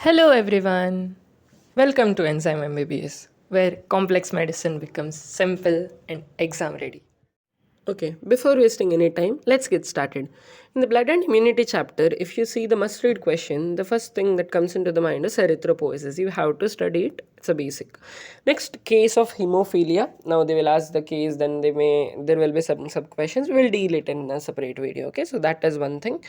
Hello everyone. Welcome to Enzyme MBBS, where complex medicine becomes simple and exam ready. Okay, before wasting any time, let's get started. In the blood and immunity chapter, if you see the must read question, the first thing that comes into the mind is erythropoiesis. You have to study it, it's a basic. Next, case of hemophilia. Now they will ask the case, then there will be some sub questions. We will deal it in a separate video. Okay, so that is one thing.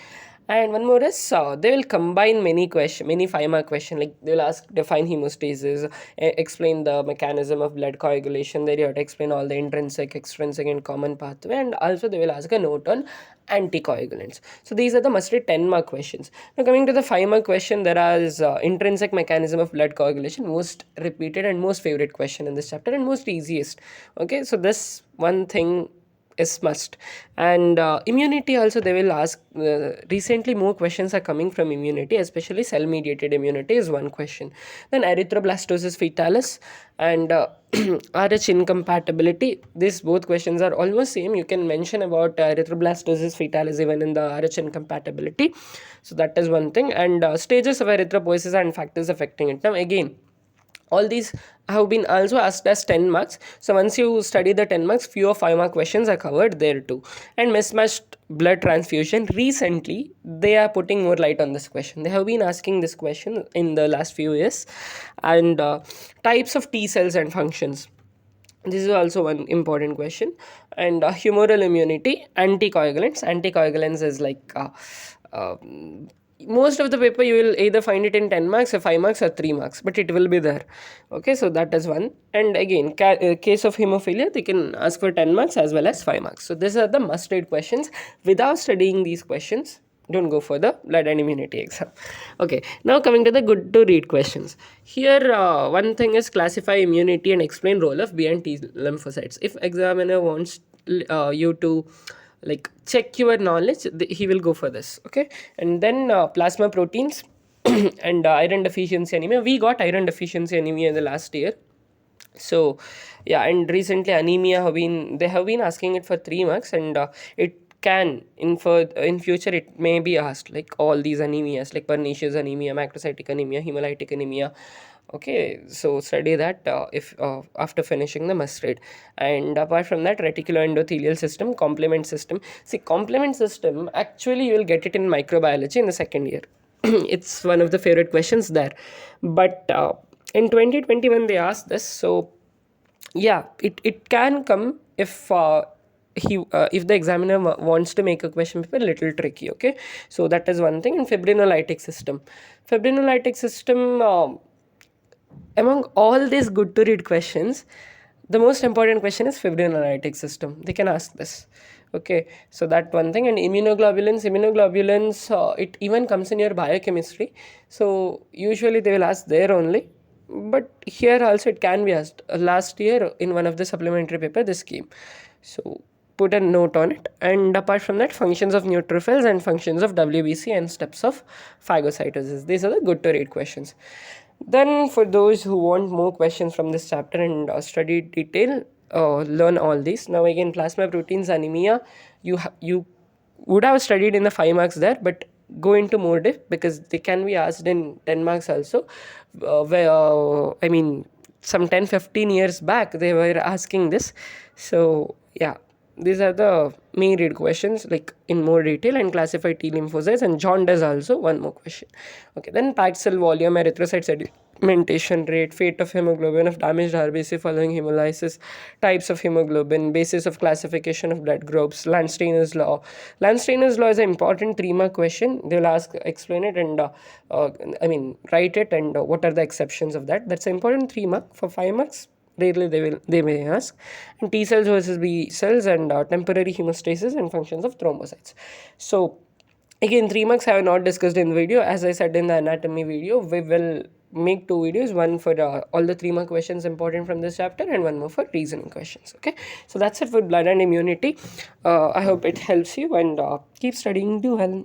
And one more is they will combine many 5 mark question, like they will ask define hemostasis, explain the mechanism of blood coagulation. There you have to explain all the intrinsic, extrinsic, and common pathway, and also they will ask a note on anticoagulants. So these are the must-read 10-mark questions. Now coming to the 5-mark question, there is intrinsic mechanism of blood coagulation, most repeated and most favorite question in this chapter and most easiest. Okay, so this one thing is must. And immunity also they will ask. Recently more questions are coming from immunity, especially cell mediated immunity is one question. Then erythroblastosis fetalis and RH incompatibility, these both questions are almost same. You can mention about erythroblastosis fetalis even in the RH incompatibility. So that is one thing. And stages of erythropoiesis and factors affecting it. Now again, all these have been also asked as 10 marks. So once you study the 10 marks, few of 5-mark questions are covered there too. And mismatched blood transfusion, recently they are putting more light on this question. They have been asking this question in the last few years. And types of T cells and functions, this is also one important question. And humoral immunity, anticoagulants is like uh, most of the paper you will either find it in 10 marks or 5 marks or 3 marks, but it will be there. Okay, so that is one. And again, case of hemophilia, they can ask for 10 marks as well as 5 marks. So these are the must read questions. Without studying these questions, don't go for the blood and immunity exam. Okay, now coming to the good to read questions. Here one thing is classify immunity and explain role of B and T lymphocytes. If examiner wants you to like check your knowledge, he will go for this. Okay, and then plasma proteins and iron deficiency anemia. We got iron deficiency anemia in the last year. So yeah, and recently anemia they have been asking it for 3 marks. And it can in future it may be asked, like all these anemias like pernicious anemia, macrocytic anemia, hemolytic anemia. Okay, so study that if after finishing the must read. And apart from that, reticuloendothelial system, complement system. See, complement system, actually you will get it in microbiology in the second year. It's one of the favorite questions there. But in 2021 they asked this. So yeah, it can come if the examiner wants to make a question paper a little tricky. Okay, so that is one thing. And fibrinolytic system, among all these good to read questions, the most important question is fibrinolytic system. They can ask this. Okay, so that one thing. And immunoglobulins, it even comes in your biochemistry, so usually they will ask there only. But here also it can be asked. Last year in one of the supplementary paper this came, so put a note on it. And apart from that, functions of neutrophils and functions of WBC and steps of phagocytosis, these are the good to read questions. Then for those who want more questions from this chapter and study detail, learn all these. Now again, plasma proteins anemia, you would have studied in the 5 marks there, but go into more depth because they can be asked in 10 marks also. I mean, some 10-15 years back they were asking this. So yeah, these are the main read questions, like in more detail. And classify T lymphocytes, and jaundice also one more question. Okay, then packed cell volume, erythrocyte sedimentation rate, fate of hemoglobin of damaged RBC following hemolysis, types of hemoglobin, basis of classification of blood groups, Landsteiner's law. Landsteiner's law is an important 3-mark question. They will ask, explain it, and write it, and what are the exceptions of that. That's an important 3-mark. For 5 marks, rarely they may ask. And T cells versus B cells, and temporary hemostasis and functions of thrombocytes. So again, 3 marks I have not discussed in the video. As I said in the anatomy video, we will make 2 videos, one for all the 3-mark questions important from this chapter, and one more for reasoning questions. Okay, so that's it for blood and immunity. I hope it helps you, and keep studying. Do well.